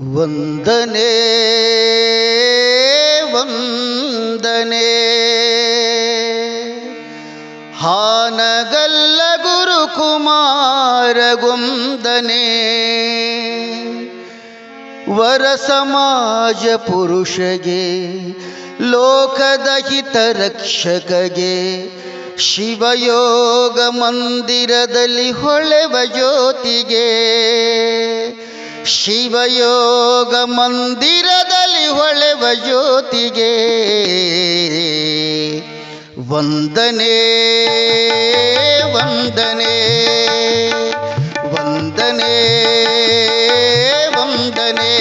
ವಂದನೆ ವಂದನೆ ಹಾನಗಲ್ಲ ಗುರುಕುಮಾರ ಗೊಂದನೆ ವರ ಸಮಾಜ ಪುರುಷಗೆ ಲೋಕದ ಹಿತ ರಕ್ಷಕಗೆ ಶಿವಯೋಗ ಮಂದಿರದಲ್ಲಿ ಹೊಳೆವ ಜ್ಯೋತಿಗೆ ಶಿವಯೋಗ ಮಂದಿರದಲ್ಲಿ ಹೊಳೆವ ಜ್ಯೋತಿಗೆ ವಂದನೆ ವಂದನೆ ವಂದನೆ ವಂದನೆ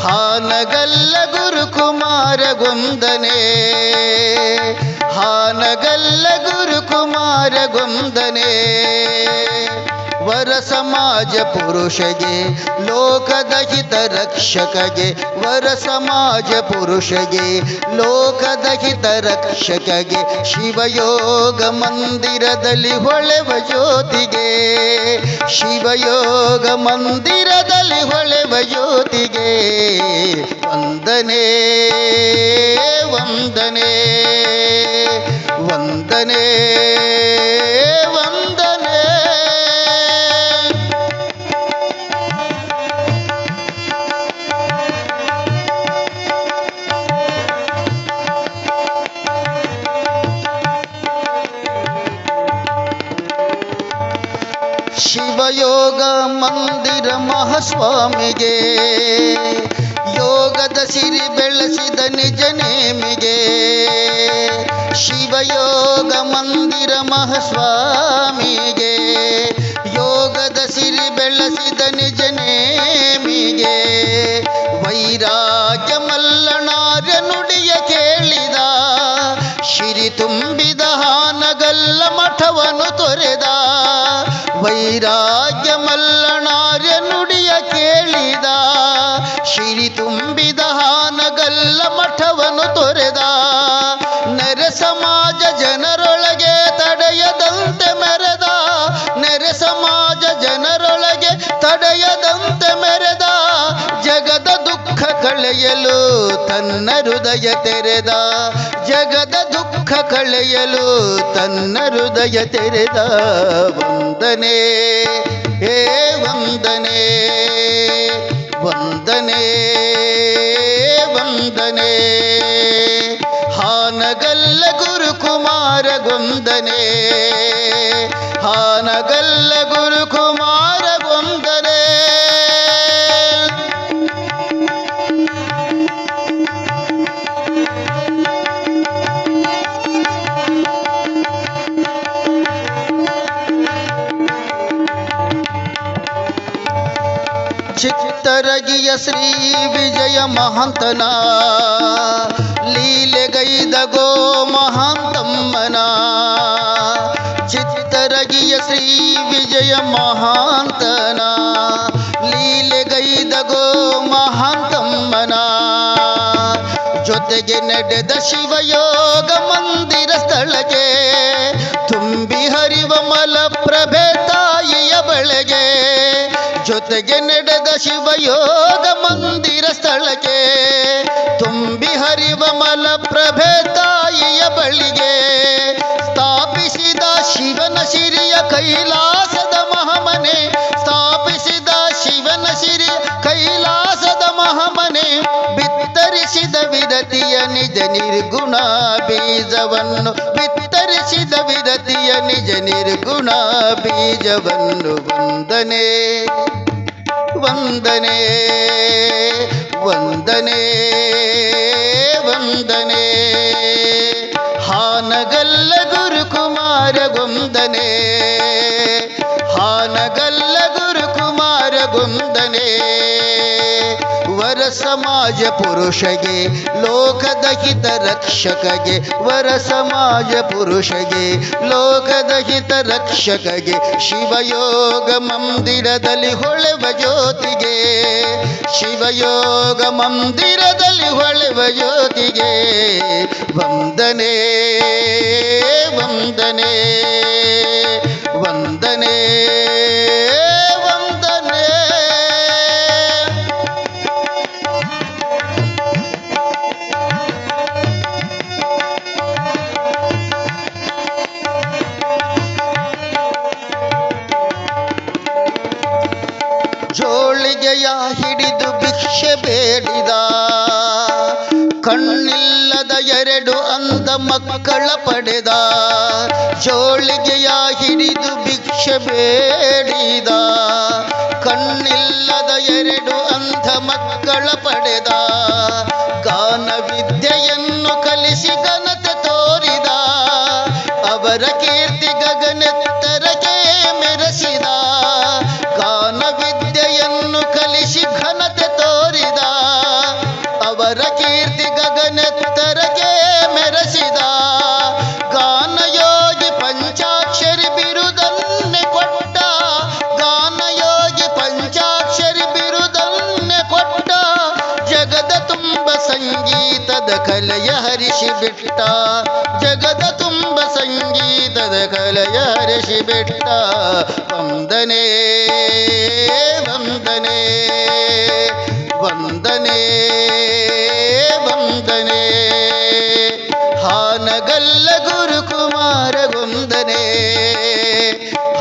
ಹಾನಗಲ್ಲ ಗುರುಕುಮಾರ ಗೊಂದನೆ ಹಾನಗಲ್ಲ ಗುರುಕುಮಾರ ಗೊಂದನೆ ವರ ಸಮಾಜ ಪುರುಷಗೆ ಲೋಕದ ಹಿತ ರಕ್ಷಕಗೆ ವರ ಸಮಾಜ ಪುರುಷಗೆ ಲೋಕದ ಹಿತ ರಕ್ಷಕಗೆ ಶಿವಯೋಗ ಮಂದಿರದಲ್ಲಿ ಹೊಳೆವ ಜ್ಯೋತಿಗೆ ಶಿವಯೋಗ ಮಂದಿರದಲ್ಲಿ ಹೊಳೆವ ಜ್ಯೋತಿಗೆ ವಂದನೆ ವಂದನೆ ವಂದನೆ ವಂದನೆ ಶಿವಯೋಗ ಮಂದಿರ ಮಹಾಸ್ವಾಮಿಗೆ ಯೋಗದ ಸಿರಿ ಬೆಳೆಸಿದ ನಿಜ ನೇಮಿಗೆ ಶಿವಯೋಗ ಮಂದಿರ ಮಹಾಸ್ವಾಮಿಗೆ ಯೋಗದ ಸಿರಿ ಬೆಳೆಸಿದ ನಿಜ ನೇಮಿಗೆ ವೈರಾಗ್ಯ ಮಲ್ಲನಾರ್ಯ ನುಡಿಯ ಕೇಳಿದ ಶಿರಿ ತುಂಬಿದ ಹಾನಗಲ್ಲ ಮಠವನ್ನು ತೊರೆದ ವೈರಾಗ್ಯ ಮಲ್ಲನಾರ್ಯ ನುಡಿಯ ಕೇಳಿದ ಶಿರಿ ತುಂಬಿದ ಹಾನಗಲ್ಲ ಮಠವನ್ನು ತೊರೆದ ನೆರೆ ಸಮಾಜ ಜನರೊಳಗೆ ತಡೆಯದಂತೆ ಮೆರೆದ ನೆರೆ ಸಮಾಜ ಜನರೊಳಗೆ ತಡೆಯದಂತೆ ಮೆರೆದ ಜಗದ ದುಃಖ ಕಳೆಯಲು ತನ್ನ ಹೃದಯ ತೆರೆದ ಜಗದ ದುಃಖ ಕಳೆಯಲು ತನ್ನ ಹೃದಯ ತೆರೆದ ವಂದನೆ ಹೇ ವಂದನೆ ವಂದನೆ ವಂದನೆ ಹಾನಗಲ್ಲ ಗುರುಕುಮಾರ ಗೊಂದನೆ ಹಾನಗಲ್ಲ ಗುರುಕುಮಾರ ಗೊಂದನೆ ಚಿತ್ತರಗಿಯ ಶ್ರೀ ವಿಜಯ ಮಹಾಂತನ ಲೀಲೆಗೈದ ಗೋ ಮಹಾಂತಮ್ಮನ ಚಿತ್ತರಗಿಯ ಶ್ರೀ ವಿಜಯ ಮಹಾಂತನ ಲೀಲೆಗೈದ ಗೋ ಮಹಾಂತಮ್ಮನ ಜೊತೆಗೆ ನಡೆದ ಶಿವಯೋಗ ಮಂದಿರ ಸ್ಥಳಕ್ಕೆ ತುಂಬಿ ಹರಿವ ಮಲಪ್ರಭೆ ತಾಯಿಯ ಬಳೆಗೆ ಜೊತೆಗೆ ನಡೆದ ಶಿವಯೋಗ ಮಂದಿರ ಸ್ಥಳಕ್ಕೆ ತುಂಬಿ ಹರಿವ ಮಲಪ್ರಭೆ ತಾಯಿಯ ಬಳಿಗೆ ಸ್ಥಾಪಿಸಿದ ಶಿವನ ಸಿರಿಯ ಕೈಲಾಸದ ಮಹಾಮನೆ ಸ್ಥಾಪಿಸಿದ ಶಿವನ ಸಿರಿಯ ಕೈಲಾಸದ ಮಹಾಮನೆ ಬಿತ್ತರಿಸಿದ ವಿರತಿಯ ನಿಜ ನಿರ್ಗುಣ ಬೀಜವನ್ನು ಬಿತ್ತರಿಸಿದ ವಿರತಿಯ ನಿಜ ನಿರ್ಗುಣ ಬೀಜವನ್ನು ವಂದನೆ ವಂದನೆ ವಂದನೆ ವಂದನೆ ಹಾನಗಲ್ಲ ಗುರುಕುಮಾರ ಗೊಂದನೆ ಹಾನಗಲ್ಲ ಗುರುಕುಮಾರ ಗೊಂದನೆ ವರ ಸಮಾಜ ಪುರುಷಗೆ ಲೋಕದ ಹಿತ ರಕ್ಷಕಗೆ ವರ ಸಮಾಜ ಪುರುಷಗೆ ಲೋಕದ ಹಿತ ರಕ್ಷಕಗೆ ಶಿವಯೋಗ ಮಂದಿರದಲ್ಲಿ ಹೊಳೆವ ಜ್ಯೋತಿಗೆ ಶಿವಯೋಗ ಮಂದಿರದಲ್ಲಿ ಹೊಳೆವ ಜ್ಯೋತಿಗೆ ವಂದನೆ ವಂದನೆ ವಂದನೆ ವಂದನೆ ಹಿಡಿದು ಭಿಕ್ಷೆ ಬೇಡಿದ. ಕಣ್ಣಿಲ್ಲದ 2 ಅಂಧ ಮಕ್ಕಳ ಪಡೆದ. ಜೋಳಿಗೆಯ ಹಿಡಿದು ಭಿಕ್ಷೆ ಬೇಡಿದ. ಕಣ್ಣಿಲ್ಲದ 2 ಅಂಧ ಮಕ್ಕಳ ಪಡೆದ. ಗಾನ ವಿದ್ಯೆಯನ್ನು ಕಲಿಸಿ ಘನತೆ ತೋರಿದ. ಅವರ ಕೀರ್ತಿ ಗಗನೆತ್ತರಕ್ಕೆ ಮೆರೆಸಿದ. ಗಾನ ವಿದ್ಯೆಯನ್ನು ಕಲಿಸಿ ಘನತೆ ತೋರಿದ. ಅವರ ಕೀರ್ತಿ ಗಗನೆತ್ತರಕ್ಕೆ ಮೆರೆಸಿದ. ಗಾನಯೋಗಿ ಪಂಚಾಕ್ಷರಿ ಬಿರುದನ್ನೇ ಕೊಟ್ಟ. ಗಾನಯೋಗಿ ಪಂಚಾಕ್ಷರಿ ಬಿರುದನ್ನೇ ಕೊಟ್ಟ. ಜಗದ ತುಂಬ ಸಂಗೀತದ ಕಲೆಯ ಹರಿಸಿಬಿಟ್ಟ. ಜಗದ ತುಂಬ ಸಂಗೀತದ ಕಲೆಯ ಹರಿಸಿಬಿಟ್ಟ. ವಂದನೆ ವಂದನೆ ವಂದನೆ ವಂದನೆ. ಹಾನಗಲ್ಲ ಗುರುಕುಮಾರ ವಂದನೆ.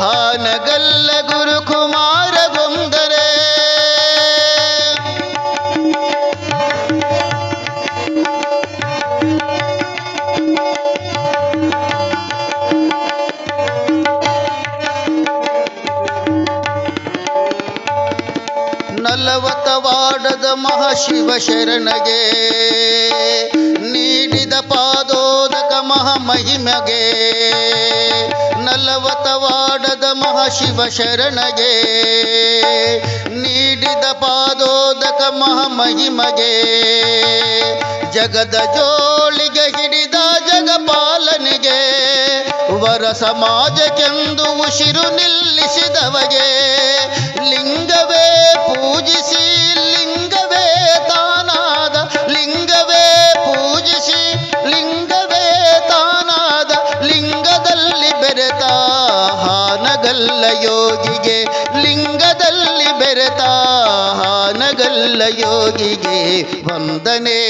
ಹಾನಗಲ್ಲ ಗುರುಕುಮಾರ ವಂದನೆ. ನಲವತ್ತವಾಡದ ಮಹಾಶಿವ ಶರಣಗೆ ನೀಡಿದ ಪಾದೋದಕ ಮಹಾಮಹಿಮೆಗೆ. ನಲವತ್ತವಾಡದ ಮಹಾಶಿವ ಶರಣಗೆ ನೀಡಿದ ಪಾದೋದಕ ಮಹಾಮಹಿಮೆಗೆ. ಜಗದ ಜೋಳಿಗೆ ಹಿಡಿದ ಜಗಪಾಲನೆಗೆ. ವರ ಸಮಾಜಕ್ಕೆಂದು ಉಸಿರು ನಿಲ್ಲಿಸಿದವಗೆ. ಲಿಂಗವೇ ಪೂಜಿಸಿ ಲಿಂಗವೇ ತಾನಾದ. ಲಿಂಗವೇ ಪೂಜಿಸಿ ಲಿಂಗವೇ ತಾನಾದ. ಲಿಂಗದಲ್ಲಿ ಬೆರೆತ ಹಾನಗಲ್ಲ ಯೋಗಿಗೆ. ಲಿಂಗದಲ್ಲಿ ಬೆರೆತ ಹಾನಗಲ್ಲ ಯೋಗಿಗೆ. ವಂದನೆ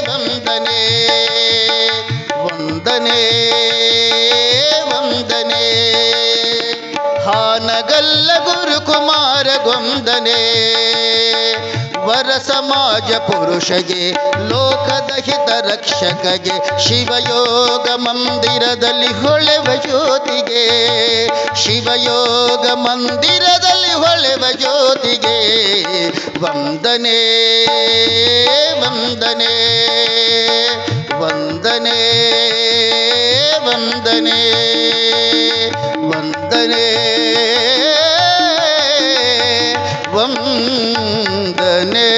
ವಂದನೆ ವಂದನೆ ವಂದನೆ. ಹಾನಗಲ್ಲ ಗುರುಕುಮಾರ ವಂದನೆ. ವರ ಸಮಾಜ ಪುರುಷಗೆ ಲೋಕದ ಹಿತ ರಕ್ಷಕಗೆ. ಶಿವಯೋಗ ಮಂದಿರದಲ್ಲಿ ಹೊಳೆವ ಜ್ಯೋತಿಗೆ. ಶಿವಯೋಗ ಮಂದಿರದಲ್ಲಿ ಹೊಳೆವ ಜ್ಯೋತಿಗೆ. ವಂದನೆ ವಂದನೆ ವಂದನೆ ವಂದನೆ ವಂದನೆ ವಂದನೆ.